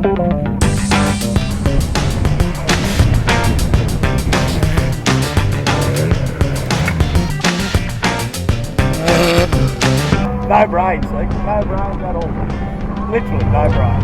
No brains, like, no brains at all. Literally no brains.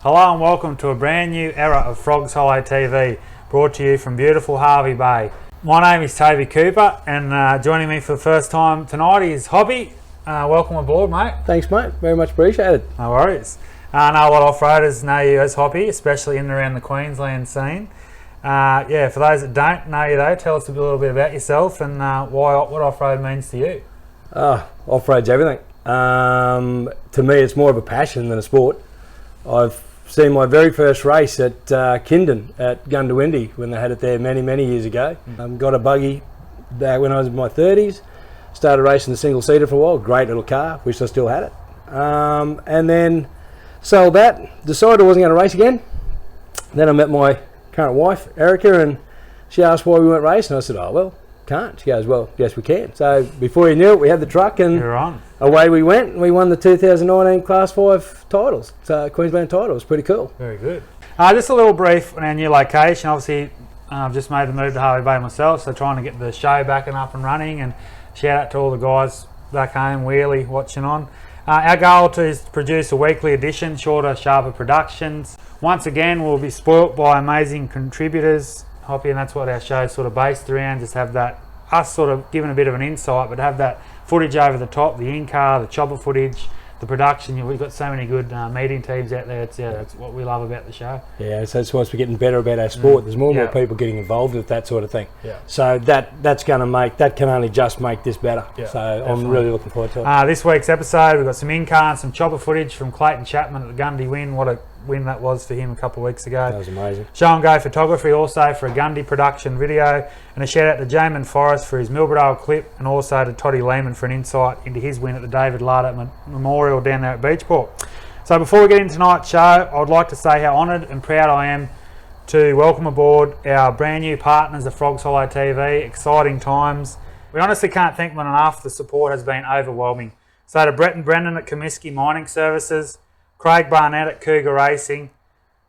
Hello and welcome to a brand new era of Frogs Hollow TV, brought to you from beautiful Harvey Bay. My name is Toby Cooper, and joining me for the first time tonight is Hobby. Welcome aboard, mate. Thanks, mate. Very much appreciated. No worries. I know a lot of off-roaders know you as Hobby, especially in and around the Queensland scene. Yeah, for those that don't know you though, tell us a little bit about yourself and what off-road means to you. Off-road's everything. To me, it's more of a passion than a sport. I've seen my very first race at Kindon at Gundy when they had it there many years ago. Got a buggy back when I was in my 30s. Started racing the single-seater for a while. Great little car. Wish I still had it. And then sold that. Decided I wasn't going to race again. Then I met my current wife, Erica, and she asked why we weren't racing. I said, oh, well, can't. She goes, well, yes, we can. So before you knew it, we had the truck and away we went. And we won the 2019 Class 5 titles, so Queensland title. It was pretty cool. Very good. Just a little brief on our new location. Obviously, I've just made the move to Harvey Bay myself, so trying to get the show back and up and running, and shout out to all the guys back home, Wheelie, watching on. Our goal is to produce a weekly edition, shorter, sharper productions. Once again, we'll be spoilt by amazing contributors, Hoppy, and that's what our show's sort of based around. Just have that, us sort of giving a bit of an insight, but have that footage over the top, the in-car, the chopper footage, the production. We've got so many good meeting teams out there. That's what we love about the show. Yeah, so that's why we're getting better about our sport. There's more and more people getting involved with that sort of thing. Yeah. So that can only just make this better. Yeah, so definitely. I'm really looking forward to it. This week's episode, we've got some in-car and some chopper footage from Clayton Chapman at the Gundy win. What a win that was for him a couple of weeks ago. That was amazing. Show and go photography also for a Gundy production video, and a shout out to Jamin Forrest for his Milbrodale clip, and also to Toddy Lehman for an insight into his win at the David Larder Memorial down there at Beachport. So before we get into tonight's show, I would like to say how honoured and proud I am to welcome aboard our brand new partners at Frogs Hollow TV. Exciting times. We honestly can't thank them enough. The support has been overwhelming. So to Brett and Brendan at Comiskey Mining Services, Craig Barnett at Cougar Racing,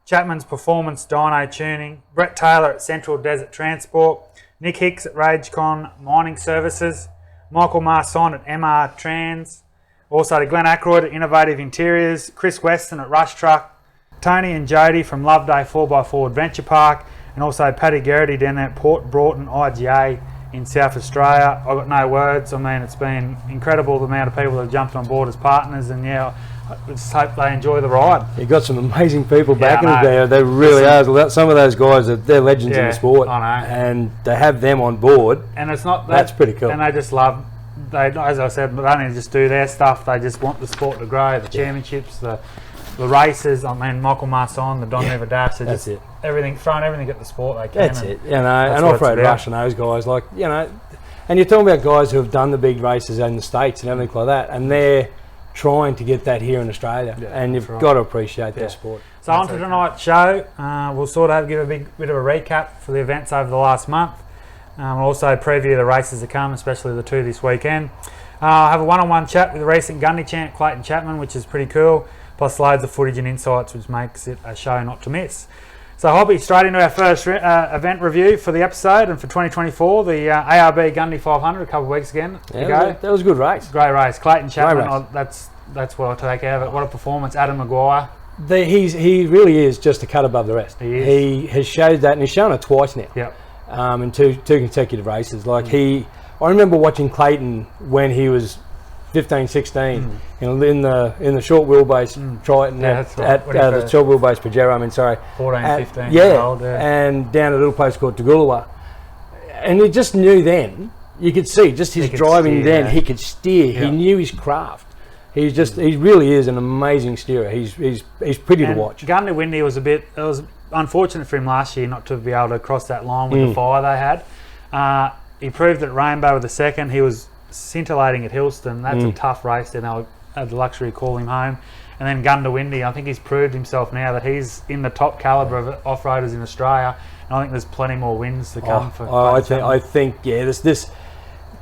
Chapman's Performance Dyno Tuning, Brett Taylor at Central Desert Transport, Nick Hicks at RageCon Mining Services, Michael Marson at MR Trans, also to Glenn Ackroyd at Innovative Interiors, Chris Weston at Rush Truck, Tony and Jody from Loveday 4x4 Adventure Park, and also Paddy Garrity down there at Port Broughton IGA in South Australia. I've got no words. I mean, it's been incredible the amount of people that have jumped on board as partners, and I just hope they enjoy the ride. You've got some amazing people back in there. They really are. Some of those guys, they're legends in the sport. I know. And to have them on board, and it's not that's pretty cool. And they just love, as I said, they don't even just do their stuff. They just want the sport to grow, the championships, the races. I mean, Michael Marson, the Don River Dash, that's it. Everything, throwing everything at the sport they can. That's it. And Off-Road Rush and those guys, and you're talking about guys who have done the big races in the States and everything like that, and they're trying to get that here in Australia, and you've got to appreciate their sport. So on to tonight's show, we'll sort of give a bit of a recap for the events over the last month. We'll also preview the races to come, especially the two this weekend. I'll have a one-on-one chat with the recent Gundy champ Clayton Chapman, which is pretty cool, plus loads of footage and insights, which makes it a show not to miss. So Hobby, straight into our first event review for the episode and for 2024, the ARB Gundy 500 a couple of weeks ago. That was a good race. Great race. Clayton Chapman, that's what I take out of it. What a performance. Adam Maguire. He really is just a cut above the rest. He has showed that, and he's shown it twice now. Yep. In two consecutive races. I remember watching Clayton when he was 15, 16, in the short wheelbase Triton at the short wheelbase Pajero, 14, 15 years old. And down at a little place called Toogoolawah. And he just knew then, you could see just his driving steer, he could steer. Yep. He knew his craft. He really is an amazing steerer. He's pretty to watch. Gundy Windy was it was unfortunate for him last year not to be able to cross that line with the fire they had. He proved at Rainbow with the second. He was scintillating at Hillston. That's a tough race. Then they'll have the luxury of calling him home. And then Gundy Windy, I think he's proved himself now that he's in the top calibre of off-roaders in Australia. And I think there's plenty more wins to come for. I think there's this.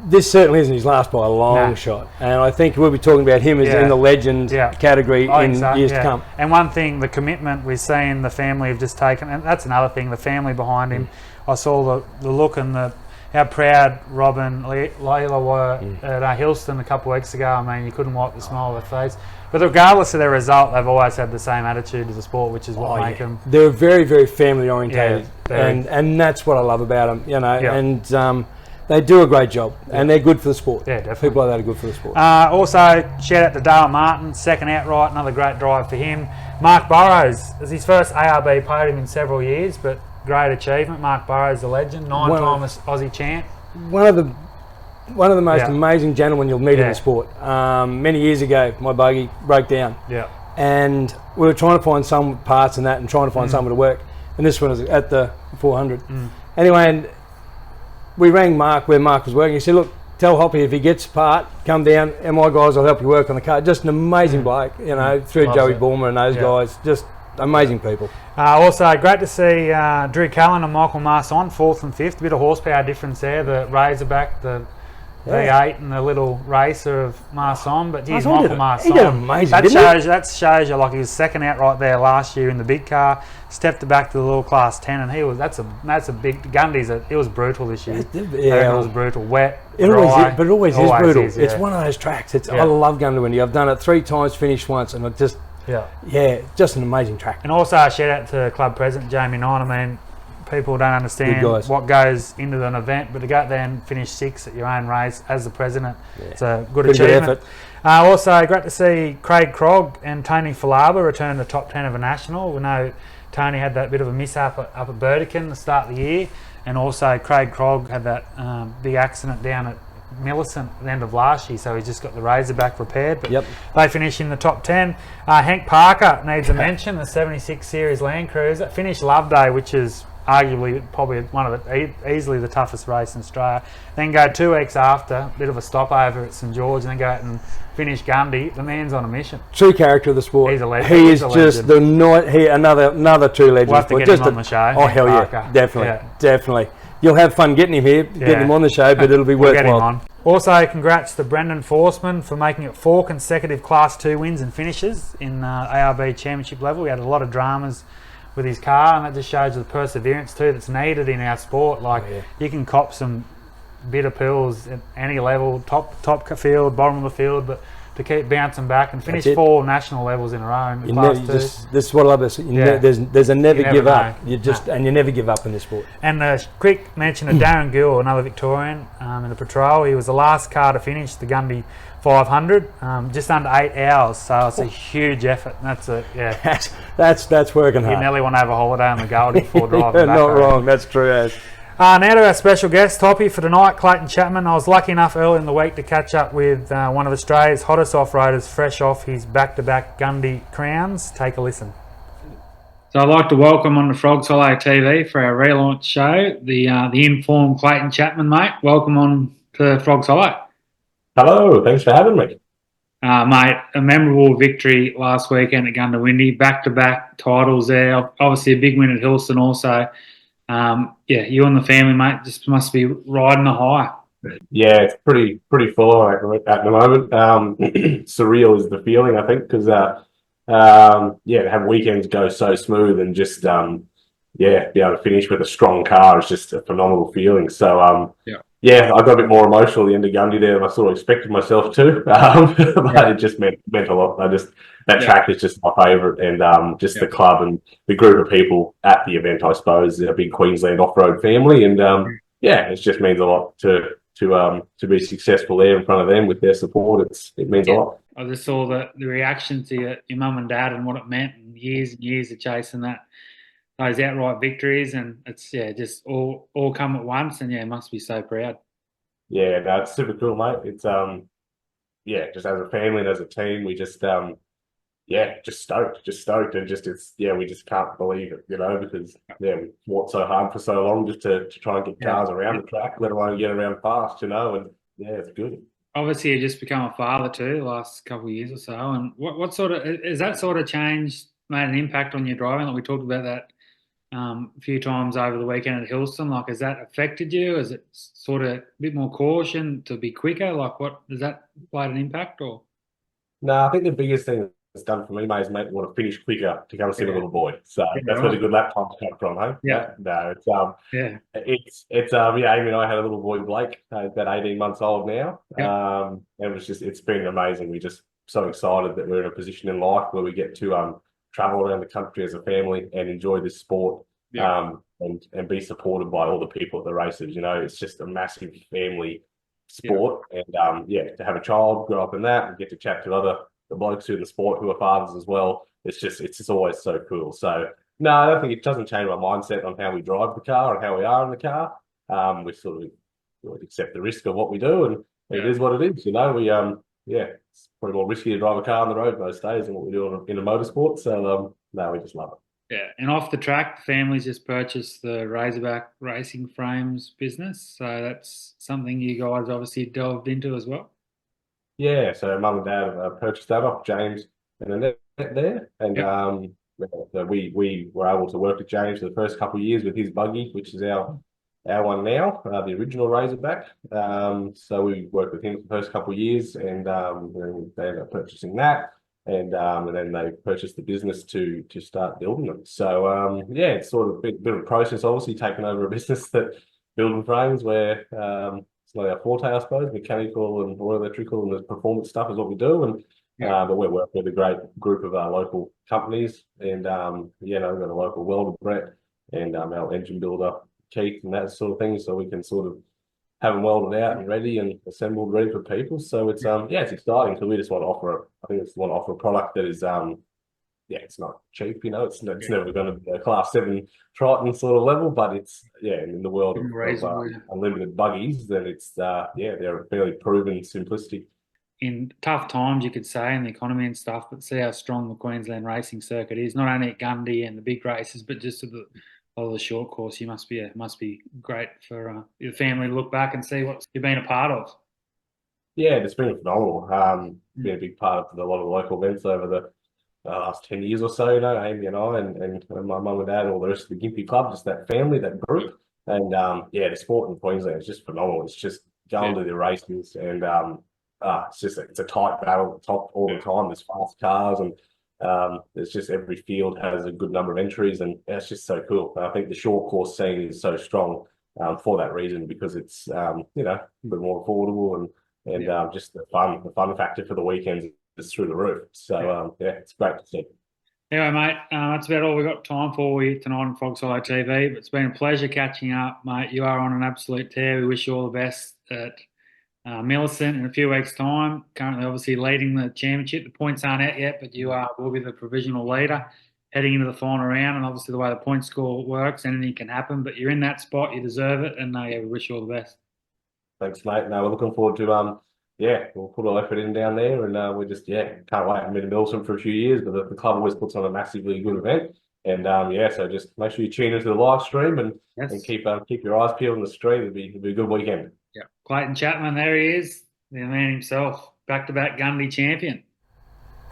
this certainly isn't his last by a long shot, and I think we'll be talking about him as in the legend category in years to come. And one thing, the commitment we've seen the family have just taken, and that's another thing, the family behind him. I saw the look and how proud Rob and Layla were at Hillston a couple of weeks ago. I mean, you couldn't wipe the smile off their face. But regardless of their result, they've always had the same attitude to the sport, which is what make them. They're very, very family orientated, and that's what I love about them. You know, and they do a great job, and they're good for the sport. Yeah, definitely. People like that are good for the sport. Also, shout out to Dale Martin, second outright, another great drive for him. Mark Burrows is his first ARB podium in several years, but great achievement. Mark Burrows, the legend, 9-time Aussie champ. One of the most amazing gentlemen you'll meet in the sport. Many years ago, my buggy broke down. Yeah. And we were trying to find some parts in that and trying to find somewhere to work. And this one was at the 400. Anyway, and we rang Mark where Mark was working. He said, look, tell Hoppy if he gets a part, come down and my guys will help you work on the car. Just an amazing bloke, you know, through Joey Bulmer and those guys. Just amazing people. Also, great to see Drew Callan and Michael Marson, 4th and 5th. A bit of horsepower difference there. The Razorback, the V8 and the little racer of Marson, but geez, Michael Marson, he did amazing, that shows you like he was second out right there last year in the big car, stepped back to the little class 10, and that's a big Gundy's. It was brutal this year. It was brutal, wet, dry. But it always is brutal. It's one of those tracks. I love Gundy. I've done it 3 times, finished once, and just just an amazing track. And also a shout out to club president Jamie Knight. I mean, people don't understand what goes into an event, but to go out there and finish 6th at your own race as the president, it's a good achievement. Good also, great to see Craig Krogh and Tony Falaba return to the top 10 of a national. We know Tony had that bit of a mishap up at Burdekin to start the year, and also Craig Krogh had that big accident down at Millicent at the end of last year, so he's just got the Razorback repaired, but they finish in the top 10. Hank Parker needs a mention, the 76 Series Land Cruiser. Finished Loveday, which is arguably probably one of easily the toughest race in Australia. Then go 2 weeks after, a bit of a stopover at St George, and then go out and finish Gundy. The man's on a mission. True character of the sport. He's a legend. He is just the another true legend. We'll have to get him on the show. Oh, hell yeah, definitely. You'll have fun getting him here, getting him on the show, but it'll be worthwhile. Get him on. Also, congrats to Brendan Forsman for making it 4 consecutive Class 2 wins and finishes in ARB Championship level. We had a lot of dramas with his car, and that just shows the perseverance too that's needed in our sport. Like you can cop some bitter pills at any level, top field, bottom of the field, but to keep bouncing back and finish 4 national levels in a row in Class 2. This is what I love. There's a never give up. And you never give up in this sport. And a quick mention of Darren Gill, another Victorian in the patrol. He was the last car to finish the Gundy 500, just under 8 hours. So it's a huge effort. That's that's working hard. You nearly want to have a holiday on the Goldie before driving back. Not wrong. That's true. Now to our special guest, Hoppy, for tonight, Clayton Chapman. I was lucky enough early in the week to catch up with one of Australia's hottest off-roaders, fresh off his back-to-back Gundy crowns. Take a listen. So I'd like to welcome on the Frogs Hollow TV for our relaunch show, the informed Clayton Chapman, mate. Welcome on to Frogs Hollow. Hello, thanks for having me. Mate, a memorable victory last weekend at Gundawindi, back-to-back titles there. Obviously a big win at Hillston also. You and the family, mate, just must be riding a high. Yeah, it's pretty full on at the moment. Surreal is the feeling, I think, because to have weekends go so smooth and just be able to finish with a strong car is just a phenomenal feeling. So I got a bit more emotional at the end of Gundy there than I sort of expected myself to. But it just meant a lot. That track is just my favourite, and the club and the group of people at the event, I suppose, a big Queensland off-road family, and it just means a lot to be successful there in front of them with their support. It means a lot. I just saw the reaction to your mum and dad and what it meant, and years of chasing those outright victories, and it's just all come at once, and must be so proud. Yeah, no, it's super cool, mate. It's just as a family and as a team, we just just stoked, and we just can't believe it, because we fought so hard for so long just to try and get cars around the track, let alone get around fast, and it's good. Obviously, you just become a father too the last couple of years or so, and what sort of is that sort of change made an impact on your driving? Like we talked about that a few times over the weekend at Hillston. Like, has that affected you? Is it sort of a bit more caution to be quicker? Like, what does that play an impact or? No, I think the biggest thing that's done for me, mate, is make me want to finish quicker to come see the Yeah, little boy. So yeah, that's where the right. good lap times come from, hey? Yeah, Yeah, no, yeah, yeah, Amy and I had a little boy, Blake, about 18 months old now. yeah, It's been amazing. We're just so excited that we're in a position in life where we get to travel around the country as a family and enjoy this sport, yeah, and be supported by all the people at the races. You know, it's just a massive family yeah, sport, and yeah, to have a child grow up in that and get to chat to the blokes who are in the sport who are fathers as well. It's just always so cool. So no, I don't think it doesn't change my mindset on how we drive the car and how we are in the car. We sort of accept the risk of what we do, and it yeah. is what it is. You know, yeah, it's probably more risky to drive a car on the road most days than what we do in a motorsport. So no, we just love it. Yeah, and off the track, the family's just purchased the Razorback Racing Frames business, so that's something you guys obviously delved into as well. Yeah, so mum and dad purchased that off James and Annette there, and Yep. so we were able to work with James for the first couple of years with his buggy, which is our one now, the original Razorback. So we worked with him for the first couple of years, and then they ended up purchasing that, and then they purchased the business to start building them. So yeah, it's sort of a bit of a process, obviously taking over a business that building frames where it's like our forte, I suppose, mechanical and oil electrical and the performance stuff is what we do. And Yeah. but we're working with a great group of our local companies, and we've got a local welder, Brett, and our engine builder, Keith, and that sort of thing, so we can sort of have them welded out and ready and assembled, ready for people. So it's yeah, it's exciting because we just want to offer. I think it's want to offer a product that is yeah, it's not cheap, you know. It's never going to be a Class 7 Triton sort of level, but it's yeah, in the world of unlimited buggies, then it's yeah, they're a fairly proven simplicity. In tough times, you could say, in the economy and stuff, but see how strong the Queensland racing circuit is, not only at Gundy and the big races, but just at the short course. You must be great for your family to look back and see what you've been a part of. Yeah, it's been phenomenal. Been a big part of a lot of the local events over the last 10 years or so, you know, Amy and I and my mum and dad and all the rest of the Gympie Club, just that family, that group. And yeah, the sport in Queensland is just phenomenal. It's just going to the races, and it's a tight battle top all the time. There's fast cars, and there's just every field has a good number of entries, and it's just so cool. And I think the short course scene is so strong for that reason, because it's you know, a bit more affordable, and just the fun factor for the weekends is through the roof. So yeah, it's great to see. Anyway, mate, that's about all we've got time for you tonight on Fox Hollow TV. But it's been a pleasure catching up, mate. You are on an absolute tear. We wish you all the best at Millicent in a few weeks' time. Currently, obviously, leading the championship. The points aren't out yet, but you will be the provisional leader heading into the final round. And obviously, the way the point score works, anything can happen. But you're in that spot. You deserve it. And yeah, we wish you all the best. Thanks, mate. No, we're looking forward to yeah, we'll put all effort in down there, and we just can't wait. I've been in Milton for a few years, but the club always puts on a massively good event, and yeah, so just make sure you tune into the live stream and keep your eyes peeled on the stream. It'll be a good weekend. Yeah, Clayton Chapman, there he is, the man himself, back-to-back Gundy champion.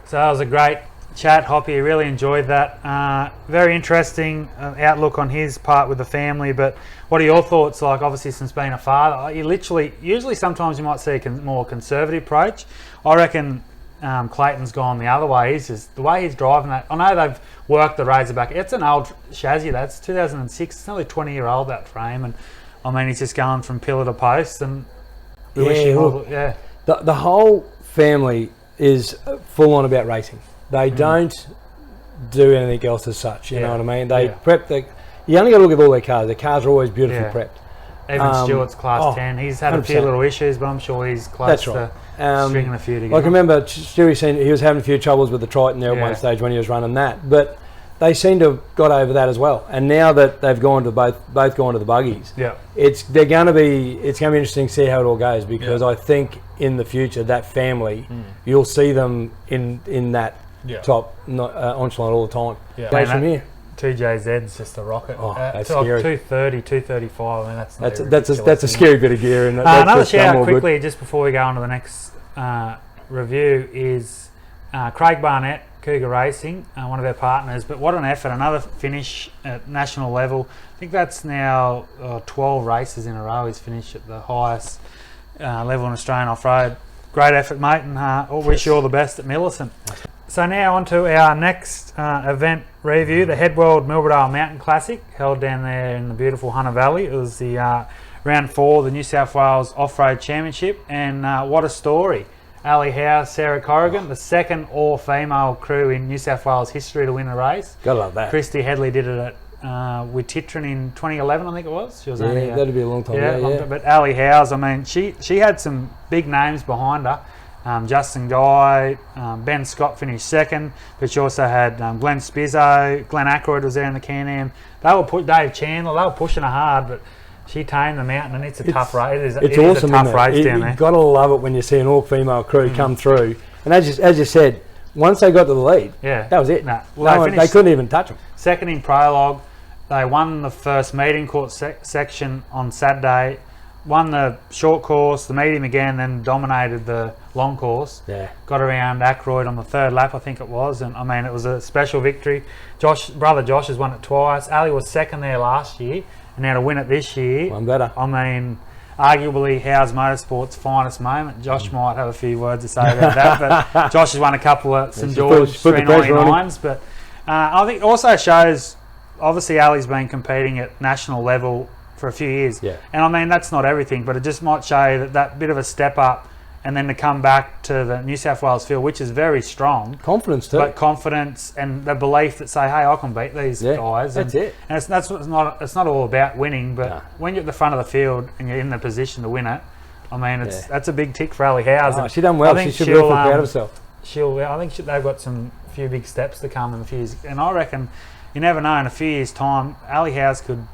So that was a great chat, Hoppy. Really enjoyed that. Very interesting outlook on his part with the family. But what are your thoughts? Like, obviously, since being a father, usually sometimes you might see a more conservative approach. I reckon Clayton's gone the other way. He's just the way he's driving that. I know they've worked the Razorback. It's an old chassis. That's 2006. It's nearly 20-year-old, that frame. And I mean, he's just going from pillar to post. And we wish him all, the whole family is full on about racing. They don't do anything else as such, you know what I mean? They prep you only got to look at all their cars. Their cars are always beautifully prepped. Even Stewart's class 10. He's had 100%. A few little issues, but I'm sure he's close to stringing a few together. Like, I remember Stewie he was having a few troubles with the Triton there at one stage when he was running that, but they seem to have got over that as well. And now that they've gone to both gone to the buggies, it's going to be interesting to see how it all goes, because I think in the future that family, you'll see them in that top echelon all the time. From here. 2JZ's just a rocket. Oh, that's scary. 230, 235. I mean, that's a scary bit of gear. And another shout out quickly, just before we go on to the next review, is Craig Barnett Cougar Racing, one of our partners. But what an effort! Another finish at national level. I think that's now 12 races in a row. He's finished at the highest level in Australian off-road. Great effort, mate, and wish you all the best at Millicent. So now on to our next event review, the Head World Milbrodale Mountain Classic, held down there in the beautiful Hunter Valley. It was the round 4 of the New South Wales Off-Road Championship, and what a story. Ali Howe, Sarah Corrigan, the second all-female crew in New South Wales history to win a race. Gotta love that. Christy Headley did it at with Titran in 2011, I think it was. She was only that'd be a long time. Yeah. But Ali Howe's, I mean, she had some big names behind her. Justin Guy, Ben Scott finished second, but she also had Glenn Spizzo, Glenn Ackroyd was there in the Can-Am. They were Dave Chandler. They were pushing her hard, but she tamed the mountain, and it's a tough race. It's awesome, a tough race down there. You've got to love it when you see an all-female crew come through. And as you said, once they got to the lead, that was it. They couldn't even touch them. Second in prologue. They won the first meeting court section on Saturday, won the short course, the medium again, then dominated the long course. Yeah. Got around Ackroyd on the third lap, I think it was, and I mean, it was a special victory. Brother Josh has won it twice. Ali was second there last year, and now to win it this year. One better. I mean, arguably Howe's Motorsport's finest moment. Josh might have a few words to say about that, but Josh has won a couple of St George 399s, but I think it also shows, obviously Ali's been competing at national level for a few years. Yeah. And I mean, that's not everything, but it just might show that bit of a step up, and then to come back to the New South Wales field, which is very strong. Confidence too. But confidence and the belief that say, hey, I can beat these guys. That's it. And it's not all about winning, but when you're at the front of the field and you're in the position to win it, I mean, that's a big tick for Ali Howes. She done well. She should be really proud of herself. I think they've got few big steps to come in a few years. And I reckon, you never know, in a few years' time, Ali Howes could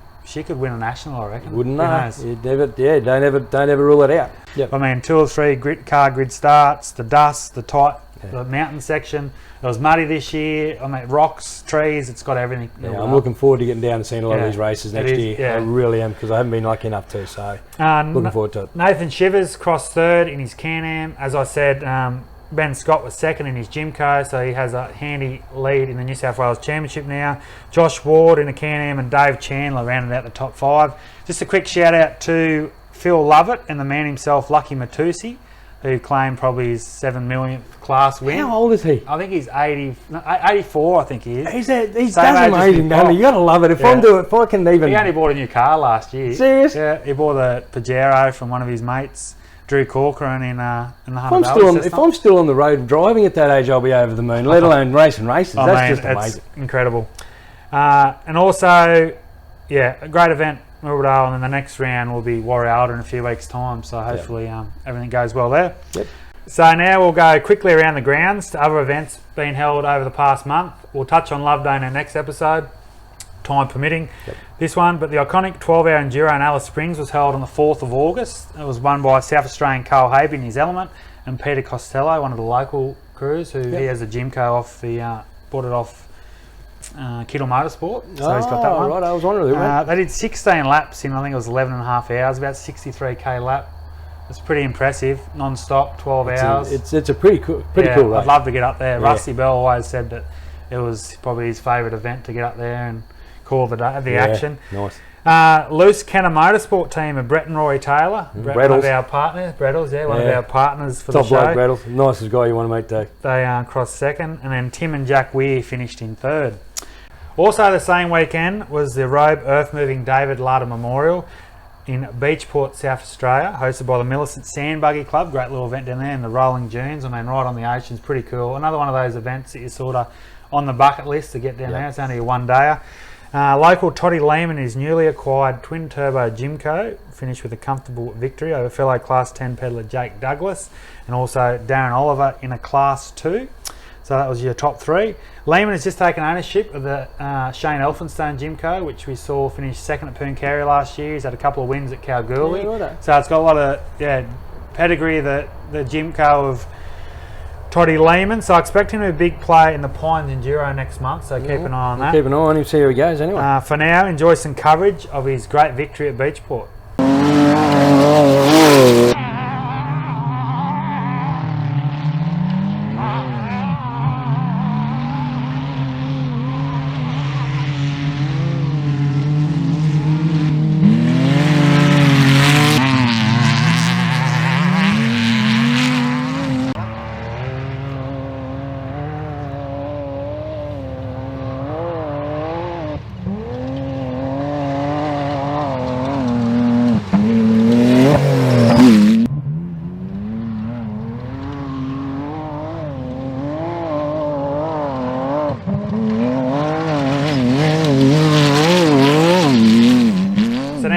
win a national, I reckon. Wouldn't know. Don't ever rule it out. Yep. I mean, 2 or 3 grid starts, the dust, the tight, the mountain section. It was muddy this year. I mean, rocks, trees, it's got everything. Yeah, I'm looking forward to getting down and seeing a lot of these races next year. Yeah. I really am, because I haven't been lucky enough to, so looking forward to it. Nathan Shivers crossed third in his Can-Am. As I said, Ben Scott was second in his Jimco, so he has a handy lead in the New South Wales Championship now. Josh Ward in a Can-Am and Dave Chandler rounded out the top 5. Just a quick shout out to Phil Lovett and the man himself, Lucky Matusi, who claimed probably his 7 millionth class win. How old is he? I think he's 84, I think he is. He does amazing, doesn't he? You got to love it. If I can even... He only bought a new car last year. Serious? Yeah, he bought a Pajero from one of his mates, Drew Corcoran, in the Hunter Valley. If I'm still on the road driving at that age, I'll be over the moon, let alone racing races. That's just amazing. It's incredible. And also, a great event, Milbrodale, and then the next round will be Warrior Alder in a few weeks' time, so hopefully everything goes well there. Yep. So now we'll go quickly around the grounds to other events being held over the past month. We'll touch on Love Day in our next episode, time permitting. This one, but the iconic 12-hour enduro in Alice Springs was held on the 4th of August. It was won by South Australian Carl Habe in his element, and Peter Costello, one of the local crews, who he has a Jimco off bought it off Kittle Motorsport, so he's got that one. Right, I was wondering. They did 16 laps in, I think it was 11 and a half hours, about 63k lap. It's pretty impressive, non-stop, 12 hours. It's a pretty cool race. I'd love to get up there. Rusty Bell always said that it was probably his favourite event to get up there and call the action. Nice. Loose Kenner Motorsport team of Brett and Rory Taylor. Brett, one of our partners. Brettles, one of our partners for the show. Top bloke, Brettles. Nicest guy you want to meet, too. They crossed second, and then Tim and Jack Weir finished in third. Also the same weekend was the Robe Earth-Moving David Larder Memorial in Beachport, South Australia, hosted by the Millicent Sand Buggy Club. Great little event down there in the rolling dunes. I mean, right on the ocean's pretty cool. Another one of those events that you're sort of on the bucket list to get down there. It's only a one-dayer. Local Toddy Lehman, his newly acquired twin-turbo Jimco, finished with a comfortable victory over fellow Class 10 peddler Jake Douglas, and also Darren Oliver in a Class 2. So that was your top 3. Lehman has just taken ownership of the Shane Elphinstone Jimco, which we saw finish second at Pooncaria last year. He's had a couple of wins at Kalgoorlie. So it's got a lot of pedigree, the Jimco of Toddy Lehman. So I expect him to be a big player in the Pines Enduro next month, so keep an eye on that. Keep an eye on him, see how he goes anyway. For now, enjoy some coverage of his great victory at Beachport.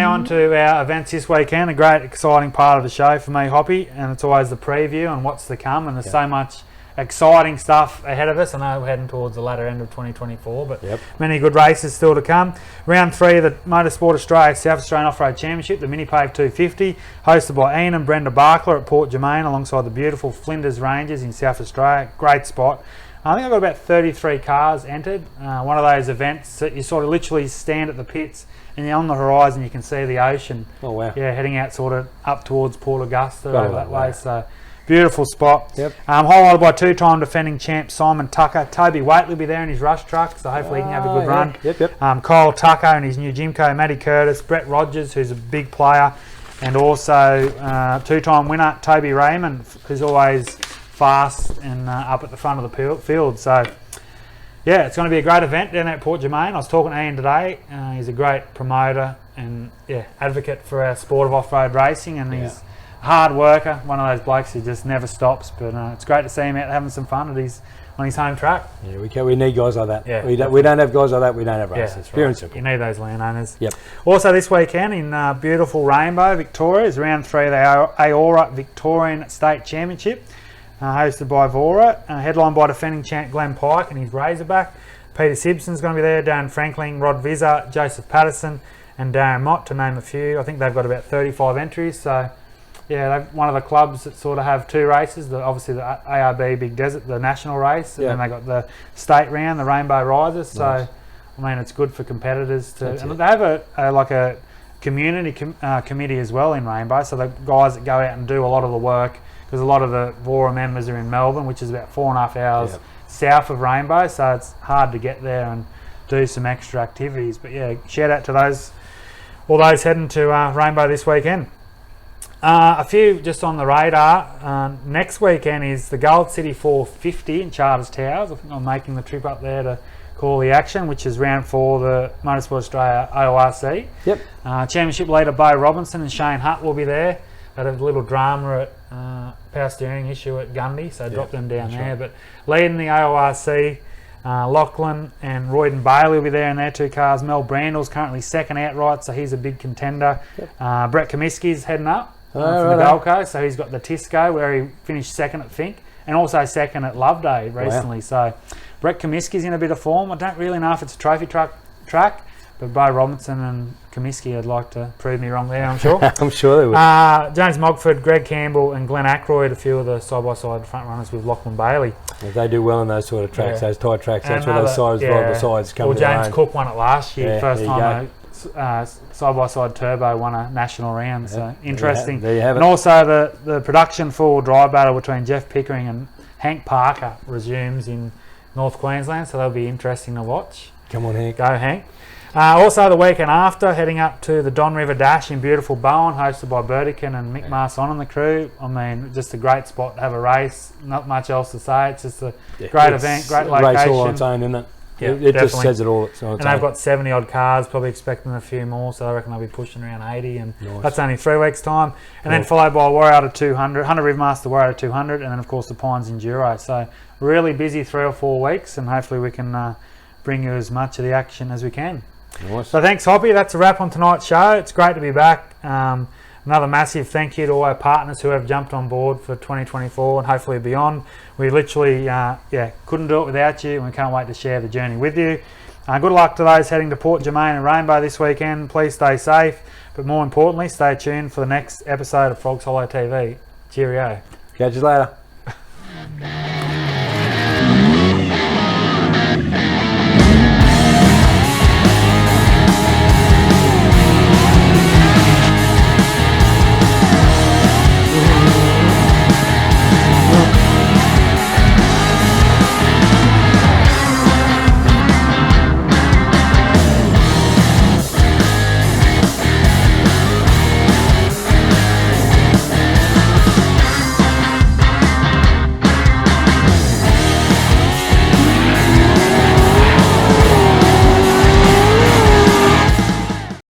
now on to our events this weekend. A great, exciting part of the show for me, Hoppy, and it's always the preview and what's to come. And there's so much exciting stuff ahead of us. I know we're heading towards the latter end of 2024, but many good races still to come. Round 3 of the Motorsport Australia South Australian Off-Road Championship, the Mini Pave 250, hosted by Ian and Brenda Barkler at Port Germain, alongside the beautiful Flinders Ranges in South Australia. Great spot. I think I've got about 33 cars entered. One of those events that you sort of literally stand at the pits and you're on the horizon, you can see the ocean. Oh wow! Yeah, heading out sort of up towards Port Augusta over that way. So beautiful spot. Yep. Highlighted by two-time defending champ Simon Tucker. Toby Waitley will be there in his rush truck, so hopefully he can have a good run. Yep. Kyle Tucker and his new Jimco, Matty Curtis, Brett Rogers, who's a big player, and also two-time winner Toby Raymond, who's always fast and up at the front of the field. So yeah, it's going to be a great event down at Port Germain. I was talking to Ian today. He's a great promoter and advocate for our sport of off-road racing, and he's a hard worker, one of those blokes who just never stops. But it's great to see him out having some fun on his home track. Yeah, we need guys like that. Yeah, we don't have guys like that. We don't have races. That's Pure right. and simple. You need those landowners. Yep. Also this weekend in beautiful Rainbow, Victoria, is round 3 of the Aora Victorian State Championship. Hosted by Vora, headlined by defending champ Glenn Pike and his Razorback. Peter Simpson's going to be there, Darren Franklin, Rod Vizza, Joseph Patterson and Darren Mott, to name a few. I think they've got about 35 entries, so yeah, they're one of the clubs that sort of have 2 races, obviously the ARB Big Desert, the national race, and then they got the state round, the Rainbow Risers, so I mean it's good for competitors to, and they have a community committee as well in Rainbow, so the guys that go out and do a lot of the work, because a lot of the Vora members are in Melbourne, which is about 4.5 hours south of Rainbow, so it's hard to get there and do some extra activities. But yeah, shout out to all those heading to Rainbow this weekend. A few just on the radar. Next weekend is the Gold City 450 in Charters Towers. I think I'm making the trip up there to call the action, which is round 4 of the Motorsport Australia ORC. Yep. Championship leader Bo Robinson and Shane Hutt will be there. Had a little drama at power steering issue at Gundy, so dropped them down there. Right. But leading the AORC, Lachlan and Royden Bailey will be there in their 2 cars. Mel Brandle's currently second outright, so he's a big contender. Yep. Brett Comiskey's heading up from the Gold Coast, so he's got the Tisco where he finished second at Fink and also second at Loveday recently. So Brett Comiskey's in a bit of form. I don't really know if it's a trophy track, but Bo Robinson and Comiskey, I'd like to prove me wrong there, I'm sure. I'm sure they would. James Mogford, Greg Campbell and Glenn Ackroyd, a few of the side-by-side front runners with Lachlan Bailey. If they do well in those sort of tracks, those tight tracks, that's where those sides come to James Cook won it last year, first time a side-by-side turbo won a national round, so interesting. There you have it. And also the production four-wheel drive battle between Jeff Pickering and Hank Parker resumes in North Queensland, so that'll be interesting to watch. Come on, Hank. Go, Hank. Also the weekend after, heading up to the Don River Dash in beautiful Bowen, hosted by Burdekin and Mick Marson and the crew. I mean, just a great spot to have a race. Not much else to say. It's just a great event, great location. Race all on its own, isn't it? Yeah, it just says it all. And they've got 70 odd cars, probably expecting a few more, so I reckon they'll be pushing around 80, and that's only 3 weeks' time. And then followed by Warrior to 200, Hunter Rivermaster Warrior to 200, and then of course the Pines Enduro. So really busy 3 or 4 weeks, and hopefully we can bring you as much of the action as we can. Nice. So thanks, Hoppy. That's a wrap on tonight's show. It's great to be back. Another massive thank you to all our partners who have jumped on board for 2024 and hopefully beyond. We literally couldn't do it without you, and we can't wait to share the journey with you. Good luck to those heading to Port Germain and Rainbow this weekend. Please stay safe, but more importantly, stay tuned for the next episode of Frogs Hollow TV. Cheerio. Catch you later.